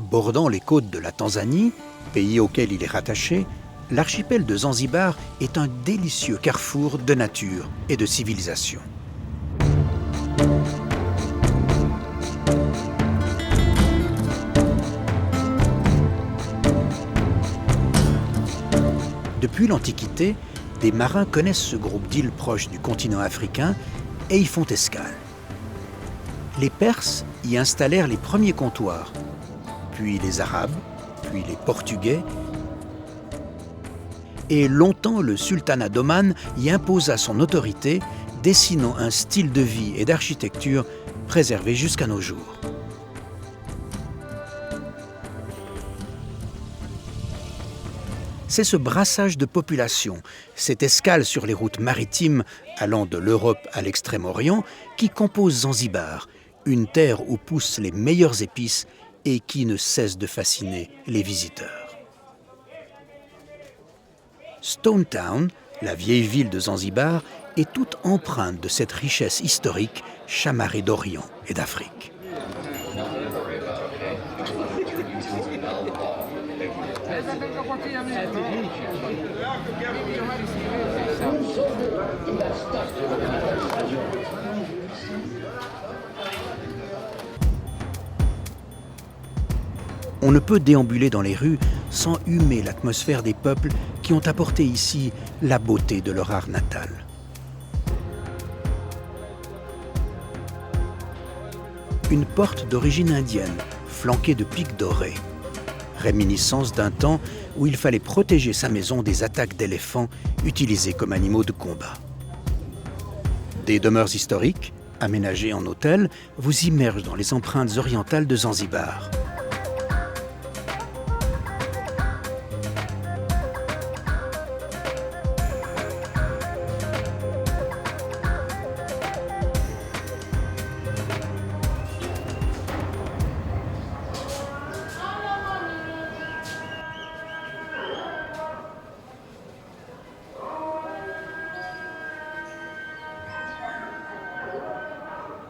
Bordant les côtes de la Tanzanie, pays auquel il est rattaché, l'archipel de Zanzibar est un délicieux carrefour de nature et de civilisation. Depuis l'Antiquité, des marins connaissent ce groupe d'îles proches du continent africain et y font escale. Les Perses y installèrent les premiers comptoirs, puis les Arabes, puis les Portugais, et longtemps le sultanat d'Oman y imposa son autorité, dessinant un style de vie et d'architecture préservé jusqu'à nos jours. C'est ce brassage de population, cette escale sur les routes maritimes allant de l'Europe à l'Extrême-Orient qui compose Zanzibar, une terre où poussent les meilleures épices et qui ne cesse de fasciner les visiteurs. Stone Town, la vieille ville de Zanzibar, est toute empreinte de cette richesse historique chamarrée d'Orient et d'Afrique. On ne peut déambuler dans les rues sans humer l'atmosphère des peuples qui ont apporté ici la beauté de leur art natal. Une porte d'origine indienne, flanquée de pics dorés. Réminiscence d'un temps où il fallait protéger sa maison des attaques d'éléphants utilisés comme animaux de combat. Des demeures historiques, aménagées en hôtels, vous immergent dans les empreintes orientales de Zanzibar.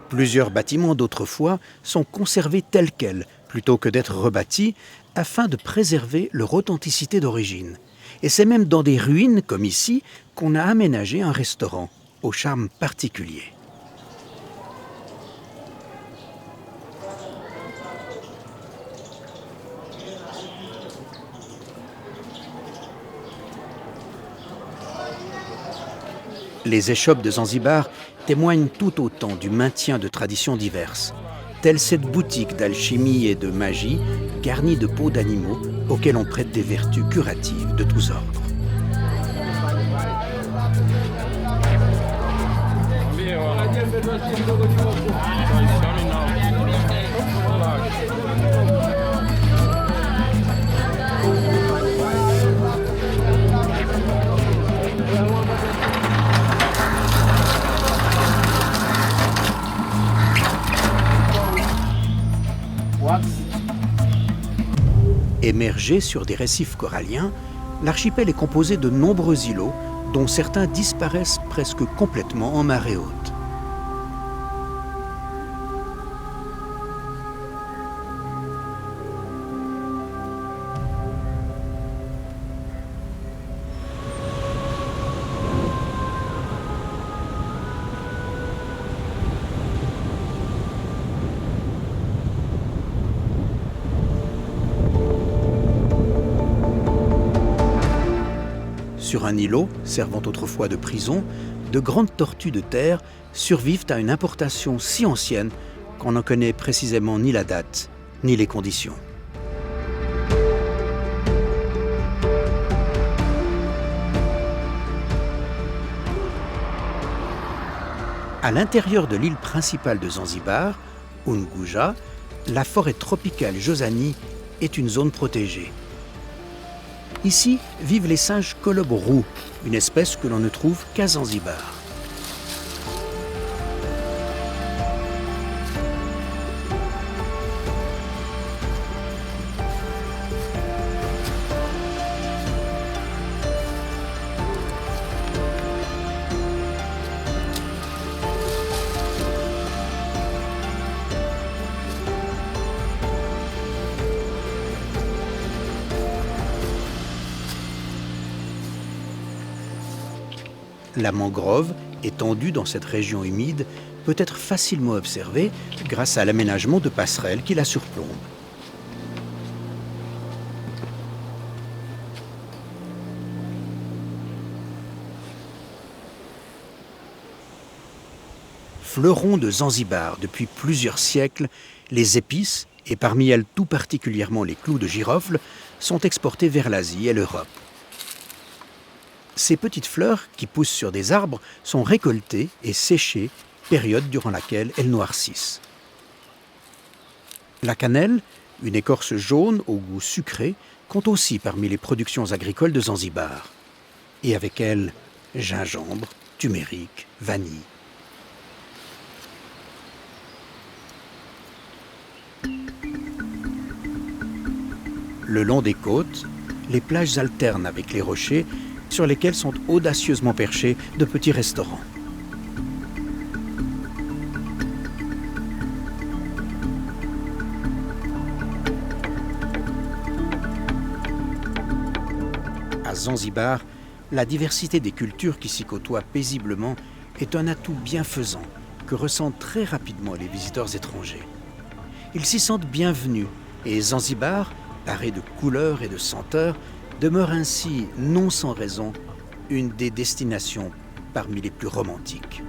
Plusieurs bâtiments d'autrefois sont conservés tels quels, plutôt que d'être rebâtis, afin de préserver leur authenticité d'origine. Et c'est même dans des ruines, comme ici, qu'on a aménagé un restaurant, au charme particulier. Les échoppes de Zanzibar témoignent tout autant du maintien de traditions diverses, telle cette boutique d'alchimie et de magie garnie de peaux d'animaux auxquelles on prête des vertus curatives de tous ordres. Émergé sur des récifs coralliens, l'archipel est composé de nombreux îlots, dont certains disparaissent presque complètement en marée haute. Sur un îlot, servant autrefois de prison, de grandes tortues de terre survivent à une importation si ancienne qu'on n'en connaît précisément ni la date, ni les conditions. À l'intérieur de l'île principale de Zanzibar, Unguja, la forêt tropicale Jozani est une zone protégée. Ici vivent les singes colobes roux, une espèce que l'on ne trouve qu'à Zanzibar. La mangrove, étendue dans cette région humide, peut être facilement observée grâce à l'aménagement de passerelles qui la surplombent. Fleurons de Zanzibar depuis plusieurs siècles, les épices, et parmi elles tout particulièrement les clous de girofle, sont exportés vers l'Asie et l'Europe. Ces petites fleurs, qui poussent sur des arbres, sont récoltées et séchées, période durant laquelle elles noircissent. La cannelle, une écorce jaune au goût sucré, compte aussi parmi les productions agricoles de Zanzibar. Et avec elle, gingembre, turmeric, vanille. Le long des côtes, les plages alternent avec les rochers sur lesquels sont audacieusement perchés de petits restaurants. À Zanzibar, la diversité des cultures qui s'y côtoient paisiblement est un atout bienfaisant que ressentent très rapidement les visiteurs étrangers. Ils s'y sentent bienvenus et Zanzibar, paré de couleurs et de senteurs, demeure ainsi, non sans raison, une des destinations parmi les plus romantiques.